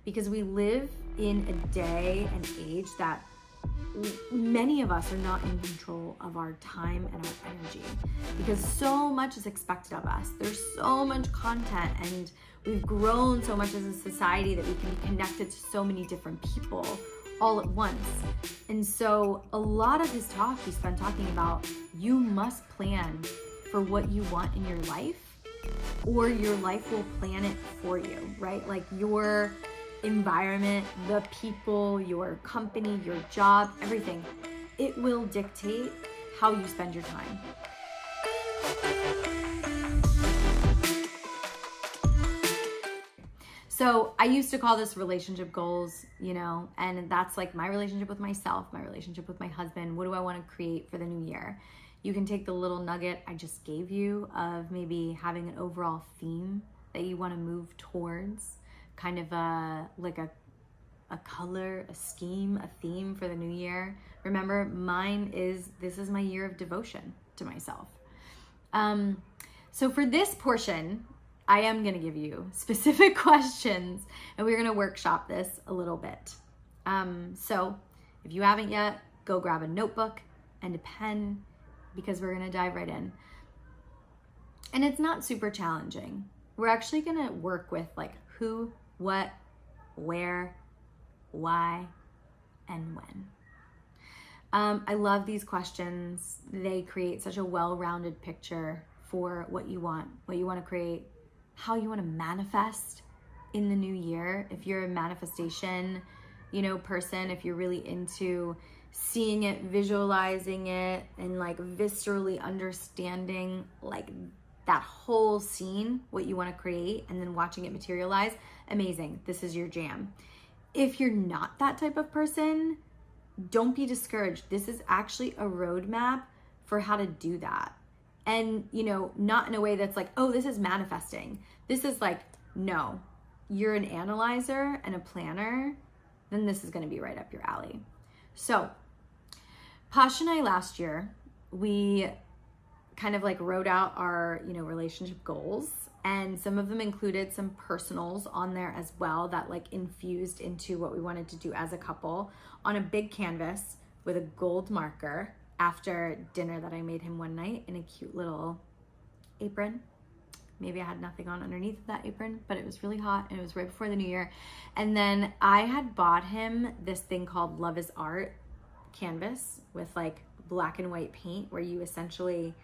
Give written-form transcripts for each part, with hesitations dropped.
because we live in a day and age that many of us are not in control of our time and our energy, because so much is expected of us. There's so much content, and we've grown so much as a society that we can be connected to so many different people all at once. And so a lot of his talk, he spent talking about, you must plan for what you want in your life, or your life will plan it for you, right? Like your environment, the people, your company, your job, everything, it will dictate how you spend your time. So I used to call this relationship goals, and that's like my relationship with myself, my relationship with my husband. What do I want to create for the new year? You can take the little nugget I just gave you of maybe having an overall theme that you want to move towards, kind of a color, a scheme, a theme for the new year. Remember, mine is, this is my year of devotion to myself. So for this portion, I am going to give you specific questions, and we're going to workshop this a little bit. So if you haven't yet, go grab a notebook and a pen, because we're going to dive right in. And it's not super challenging. We're actually going to work with like who, what, where, why, and when. I love these questions. They create such a well-rounded picture for what you want to create, how you want to manifest in the new year. If you're a manifestation, person, if you're really into seeing it, visualizing it, and like viscerally understanding like that whole scene, what you want to create, and then watching it materialize, amazing. This is your jam. If you're not that type of person, don't be discouraged. This is actually a roadmap for how to do that. And, not in a way that's like, oh, this is manifesting. This is like, no, you're an analyzer and a planner, then this is going to be right up your alley. So Posh and I last year, we kind of like wrote out our, relationship goals, and some of them included some personals on there as well that like infused into what we wanted to do as a couple on a big canvas with a gold marker after dinner that I made him one night in a cute little apron. Maybe I had nothing on underneath that apron, but it was really hot, and it was right before the new year. And then I had bought him this thing called Love is Art canvas with like black and white paint, where you essentially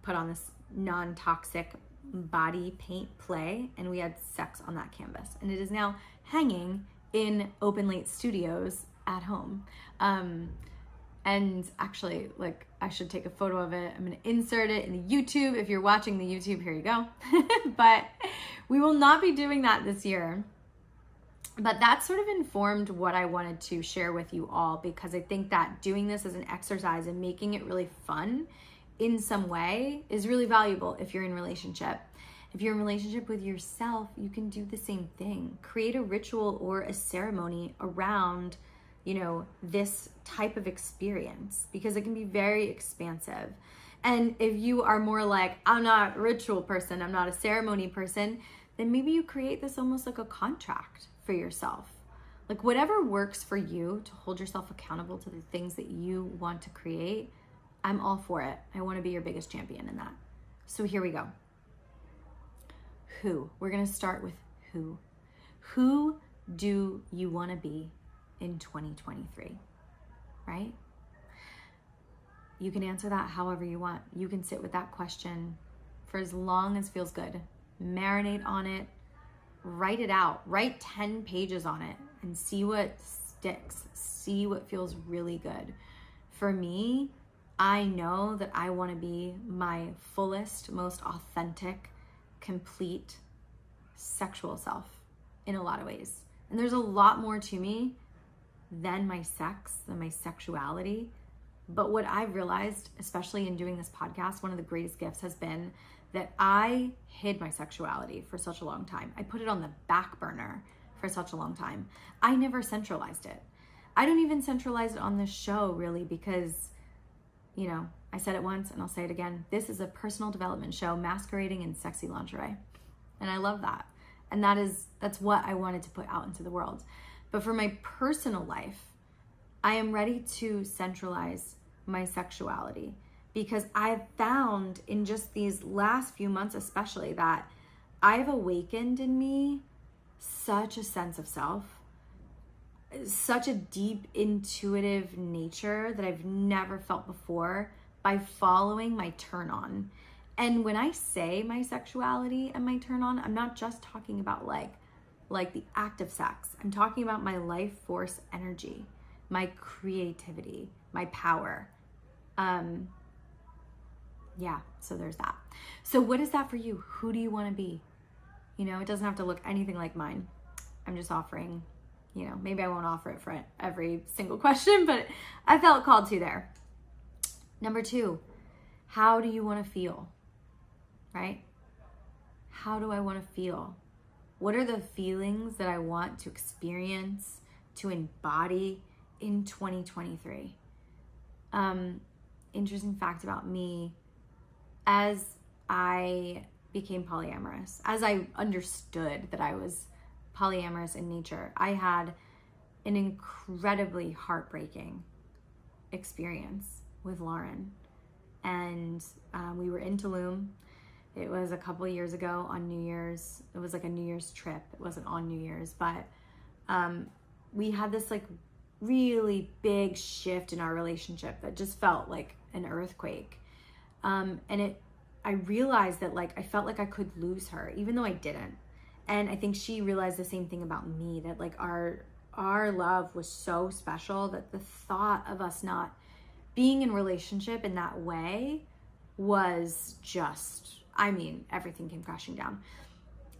put on this non-toxic body paint play, and we had sex on that canvas. And it is now hanging in Open Late Studios at home. And actually, like, I should take a photo of it. I'm going to insert it in the YouTube. If you're watching the YouTube, here you go. But we will not be doing that this year. But that sort of informed what I wanted to share with you all, because I think that doing this as an exercise and making it really fun in some way is really valuable if you're in a relationship. If you're in a relationship with yourself, you can do the same thing. Create a ritual or a ceremony around this type of experience, because it can be very expansive. And if you are more like, I'm not a ritual person, I'm not a ceremony person, then maybe you create this almost like a contract for yourself. Like whatever works for you to hold yourself accountable to the things that you want to create, I'm all for it. I want to be your biggest champion in that. So here we go. Who? We're going to start with who. Who do you want to be in 2023, right? You can answer that however you want. You can sit with that question for as long as feels good. Marinate on it, write it out, write 10 pages on it and see what sticks, see what feels really good. For me, I know that I want to be my fullest, most authentic, complete sexual self in a lot of ways. And there's a lot more to me than my sex, than my sexuality. But what I've realized, especially in doing this podcast, one of the greatest gifts has been that I hid my sexuality for such a long time. I put it on the back burner for such a long time. I never centralized it. I don't even centralize it on this show really, because, I said it once and I'll say it again. This is a personal development show masquerading in sexy lingerie. And I love that. And that's what I wanted to put out into the world. But for my personal life, I am ready to centralize my sexuality, because I've found in just these last few months especially that I've awakened in me such a sense of self, such a deep intuitive nature that I've never felt before by following my turn on. And when I say my sexuality and my turn on, I'm not just talking about like the act of sex. I'm talking about my life force energy, my creativity, my power. Yeah, so there's that. So what is that for you? Who do you want to be? You know, it doesn't have to look anything like mine. I'm just offering, you know, maybe I won't offer it for every single question, but I felt called to there. Number 2, how do you want to feel? Right? How do I want to feel? What are the feelings that I want to experience, to embody in 2023? Interesting fact about me, as I became polyamorous, as I understood that I was polyamorous in nature, I had an incredibly heartbreaking experience with Lauren. And we were in Tulum. It was a couple of years ago on New Year's. It was like a New Year's trip. It wasn't on New Year's, but we had this like really big shift in our relationship that just felt like an earthquake. I realized that like I felt like I could lose her, even though I didn't. And I think she realized the same thing about me, that like our love was so special that the thought of us not being in relationship in that way was just, I mean, everything came crashing down.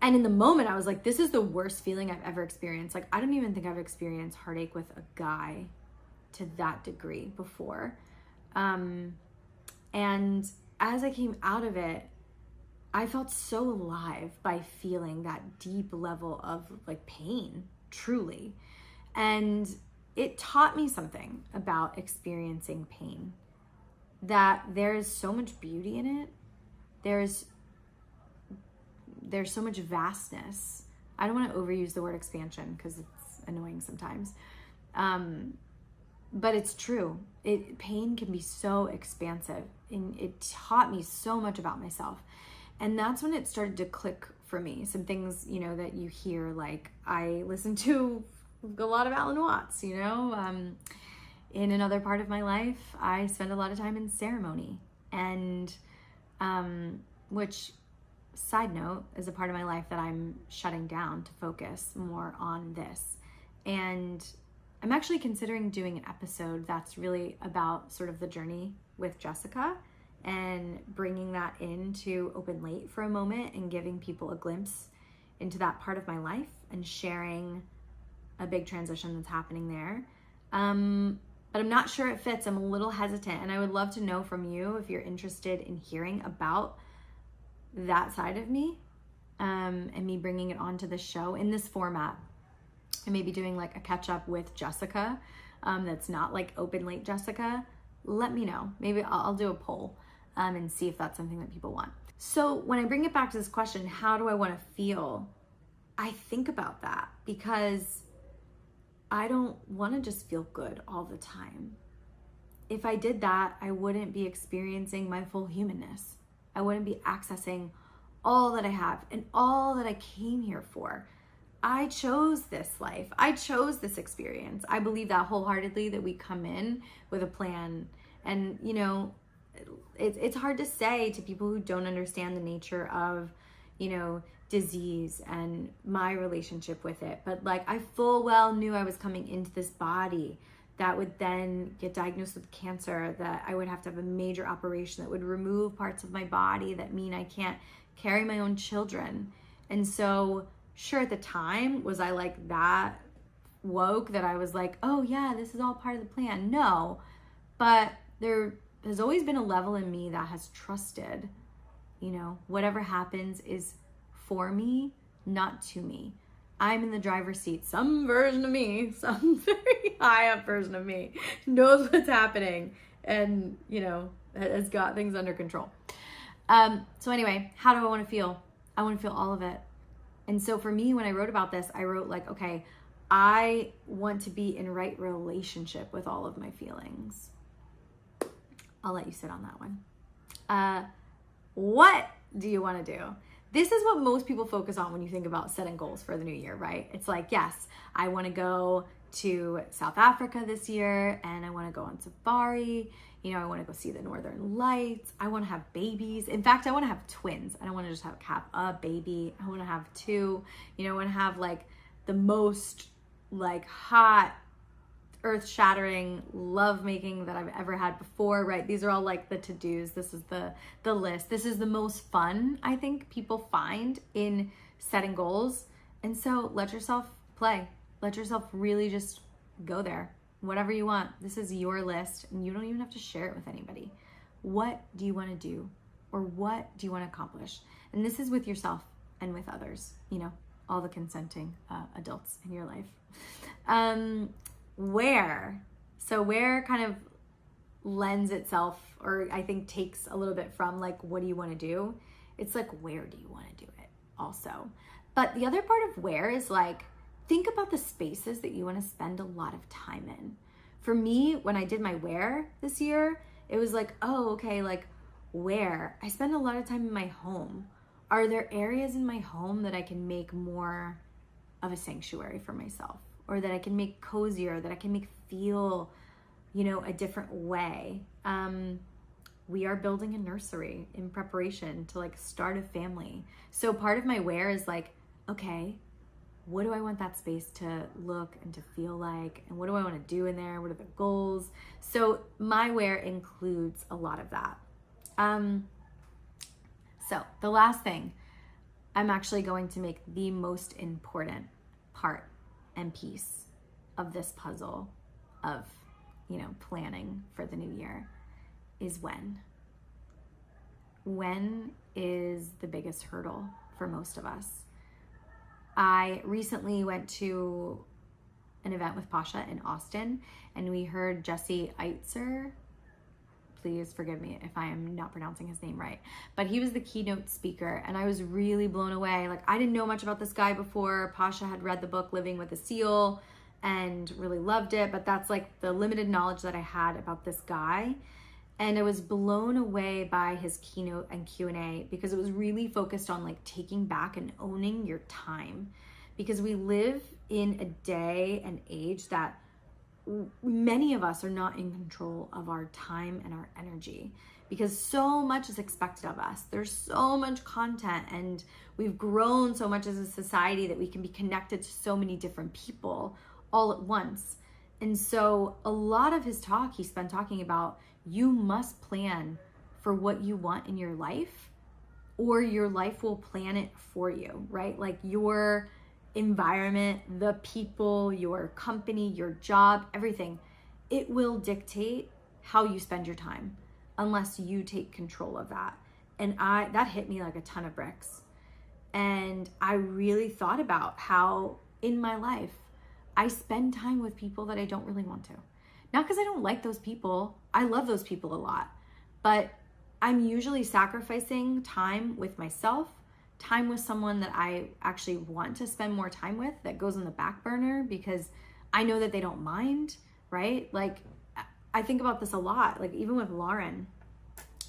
And in the moment I was like, this is the worst feeling I've ever experienced. Like, I don't even think I've experienced heartache with a guy to that degree before. And as I came out of it, I felt so alive by feeling that deep level of like pain, truly. And it taught me something about experiencing pain, that there is so much beauty in it. There's so much vastness. I don't want to overuse the word expansion because it's annoying sometimes. But it's true. Pain can be so expansive, and it taught me so much about myself. And that's when it started to click for me. Some things, you know, that you hear, like I listen to a lot of Alan Watts, you know. In another part of my life, I spend a lot of time in ceremony, and which, side note, is a part of my life that I'm shutting down to focus more on this. And I'm actually considering doing an episode that's really about sort of the journey with Jessica, and bringing that into Open Late for a moment and giving people a glimpse into that part of my life and sharing a big transition that's happening there. But I'm not sure it fits. I'm a little hesitant, and I would love to know from you if you're interested in hearing about that side of me, and me bringing it onto the show in this format. And maybe doing like a catch up with Jessica, that's not like Open Late Jessica. Let me know. Maybe I'll do a poll and see if that's something that people want. So when I bring it back to this question, how do I want to feel? I think about that because I don't want to just feel good all the time. If I did that, I wouldn't be experiencing my full humanness. I wouldn't be accessing all that I have and all that I came here for. I chose this life. I chose this experience. I believe that wholeheartedly, that we come in with a plan. And, you know, it's hard to say to people who don't understand the nature of, you know, disease and my relationship with it. But like, I full well knew I was coming into this body that would then get diagnosed with cancer, that I would have to have a major operation that would remove parts of my body that mean I can't carry my own children. And so sure, at the time, was I like that woke that I was like, oh yeah, this is all part of the plan? No, but there has always been a level in me that has trusted, you know, whatever happens is for me, not to me. I'm in the driver's seat. Some version of me, some very high up version of me knows what's happening and, you know, has got things under control. So anyway, how do I want to feel? I want to feel all of it. And so for me, when I wrote about this, I wrote like, okay, I want to be in right relationship with all of my feelings. I'll let you sit on that one. What do you want to do? This is what most people focus on when you think about setting goals for the new year, right? It's like, yes, I want to go to South Africa this year and I want to go on safari. You know, I want to go see the Northern Lights. I want to have babies. In fact, I want to have twins. I don't want to just have a baby. I want to have two. You know, I want to have like the most like hot, earth-shattering love-making that I've ever had before, right? These are all like the to-dos. This is the list. This is the most fun I think people find in setting goals. And so let yourself play. Let yourself really just go there. Whatever you want. This is your list and you don't even have to share it with anybody. What do you want to do? Or what do you want to accomplish? And this is with yourself and with others, you know, all the consenting adults in your life. Where kind of lends itself, or I think takes a little bit from like, what do you want to do? It's like, where do you want to do it also? But the other part of where is like, think about the spaces that you want to spend a lot of time in. For me, when I did my where this year, it was like, oh, okay, like where? I spend a lot of time in my home. Are there areas in my home that I can make more of a sanctuary for myself? Or that I can make cozier, that I can make feel, you know, a different way. We are building a nursery in preparation to like start a family. So part of my where is like, okay, what do I want that space to look and to feel like? And what do I want to do in there? What are the goals? So my where includes a lot of that. So the last thing, I'm actually going to make the most important part and piece of this puzzle of, you know, planning for the new year is when. When is the biggest hurdle for most of us? I recently went to an event with Pasha in Austin and we heard Jesse Eitzer. Please forgive me if I am not pronouncing his name right. But he was the keynote speaker and I was really blown away. Like I didn't know much about this guy before. Pasha had read the book Living with a Seal and really loved it. But that's like the limited knowledge that I had about this guy. And I was blown away by his keynote and Q&A because it was really focused on like taking back and owning your time. Because we live in a day and age that many of us are not in control of our time and our energy because so much is expected of us. There's so much content and we've grown so much as a society that we can be connected to so many different people all at once. And so a lot of his talk, he spent talking about you must plan for what you want in your life or your life will plan it for you, right? Like your environment, the people, your company, your job, everything, it will dictate how you spend your time unless you take control of that. And that hit me like a ton of bricks. And I really thought about how in my life I spend time with people that I don't really want to. Not because I don't like those people. I love those people a lot. But I'm usually sacrificing time with myself, time with someone that I actually want to spend more time with that goes on the back burner because I know that they don't mind, right? Like I think about this a lot, like even with Lauren,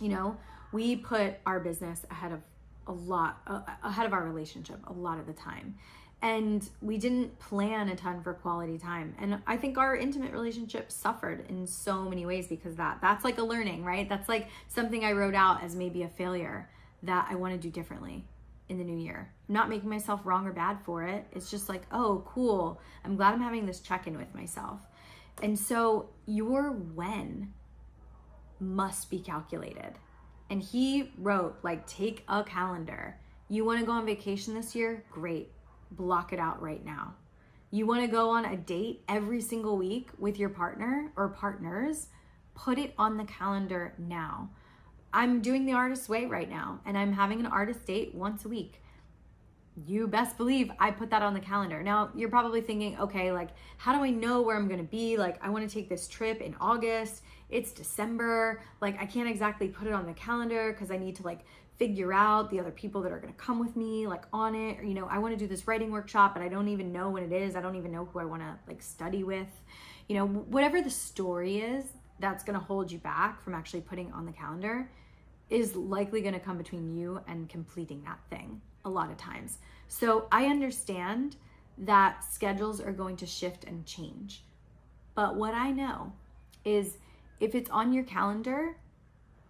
you know, we put our business ahead of our relationship a lot of the time. And we didn't plan a ton for quality time. And I think our intimate relationship suffered in so many ways because that's like a learning, right? That's like something I wrote out as maybe a failure that I want to do differently in the new year. I'm not making myself wrong or bad for it. It's just like, oh, cool. I'm glad I'm having this check-in with myself. And so your when must be calculated. And he wrote, like, take a calendar. You want to go on vacation this year? Great. Block it out right now. You want to go on a date every single week with your partner or partners? Put it on the calendar now. I'm doing the artist's way right now, and I'm having an artist date once a week. You best believe I put that on the calendar. Now, you're probably thinking, okay, like, how do I know where I'm going to be? Like, I want to take this trip in August. It's December. Like, I can't exactly put it on the calendar because I need to, like, figure out the other people that are going to come with me like on it. Or, you know, I want to do this writing workshop, but I don't even know when it is. I don't even know who I want to like study with. You know, whatever the story is that's going to hold you back from actually putting it on the calendar is likely going to come between you and completing that thing a lot of times. So I understand that schedules are going to shift and change. But what I know is if it's on your calendar,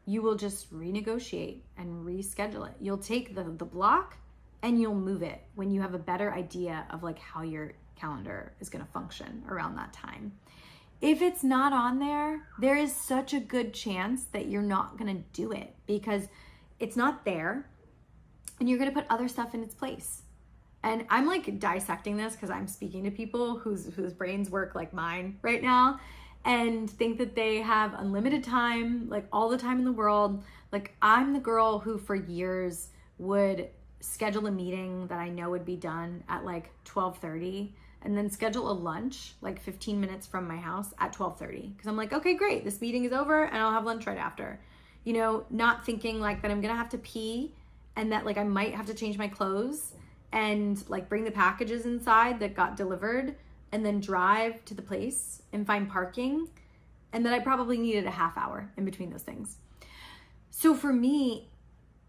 you will just renegotiate and reschedule it. You'll take the block and you'll move it when you have a better idea of like how your calendar is going to function around that time. If it's not on there, there is such a good chance that you're not going to do it because it's not there and you're going to put other stuff in its place. And I'm like dissecting this because I'm speaking to people whose brains work like mine right now and think that they have unlimited time, like all the time in the world. Like I'm the girl who for years would schedule a meeting that I know would be done at like 12:30 and then schedule a lunch like 15 minutes from my house at 12:30 because I'm like, okay, great, this meeting is over and I'll have lunch right after. You know, not thinking like that I'm gonna have to pee and that like I might have to change my clothes and like bring the packages inside that got delivered and then drive to the place and find parking, and that I probably needed a half hour in between those things. So for me,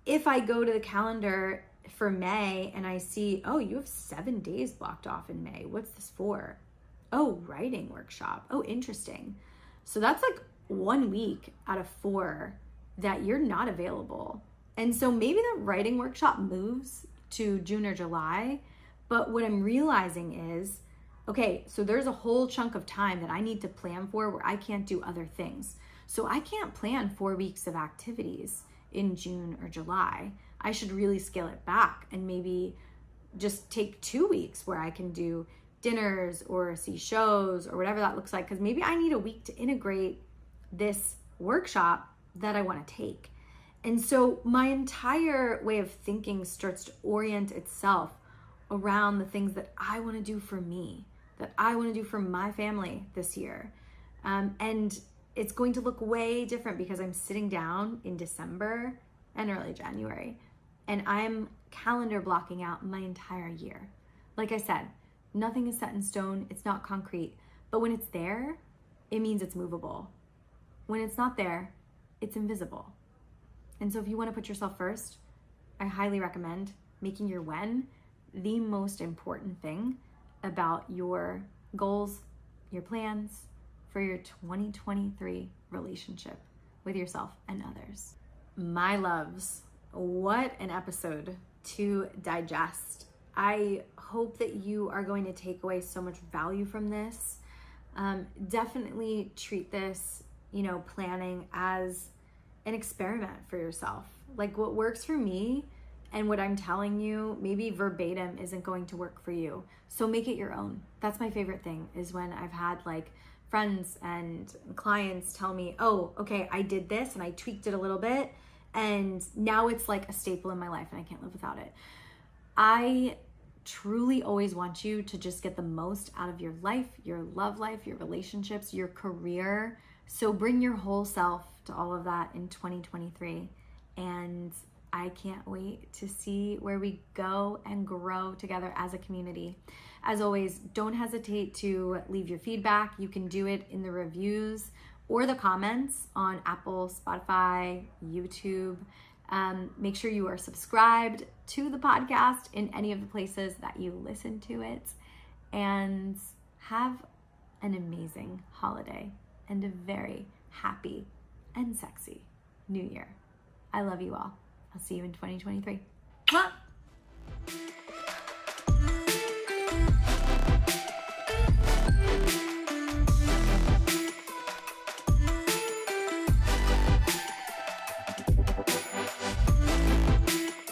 if I go to the calendar for May and I see, oh, you have 7 days blocked off in May. What's this for? Oh, writing workshop. Oh, interesting. So that's like 1 week out of 4 that you're not available. And so maybe the writing workshop moves to June or July, but what I'm realizing is, okay, so there's a whole chunk of time that I need to plan for where I can't do other things. So I can't plan 4 weeks of activities in June or July. I should really scale it back and maybe just take 2 weeks where I can do dinners or see shows or whatever that looks like, because maybe I need a week to integrate this workshop that I want to take. And so my entire way of thinking starts to orient itself around the things that I want to do for me, that I want to do for my family this year. And it's going to look way different because I'm sitting down in December and early January, and I'm calendar blocking out my entire year. Like I said, nothing is set in stone. It's not concrete, but when it's there, it means it's movable. When it's not there, it's invisible. And so if you want to put yourself first, I highly recommend making your when the most important thing about your goals, your plans for your 2023 relationship with yourself and others. My loves, what an episode to digest. I hope that you are going to take away so much value from this. Definitely treat this, planning as an experiment for yourself. Like what works for me and what I'm telling you, maybe verbatim isn't going to work for you. So make it your own. That's my favorite thing, is when I've had like friends and clients tell me, oh, okay, I did this and I tweaked it a little bit and now it's like a staple in my life and I can't live without it. I truly always want you to just get the most out of your life, your love life, your relationships, your career. So bring your whole self to all of that in 2023. And I can't wait to see where we go and grow together as a community. As always, don't hesitate to leave your feedback. You can do it in the reviews or the comments on Apple, Spotify, YouTube. Make sure you are subscribed to the podcast in any of the places that you listen to it. And have an amazing holiday and a very happy and sexy New Year. I love you all. I'll see you in 2023. Mwah!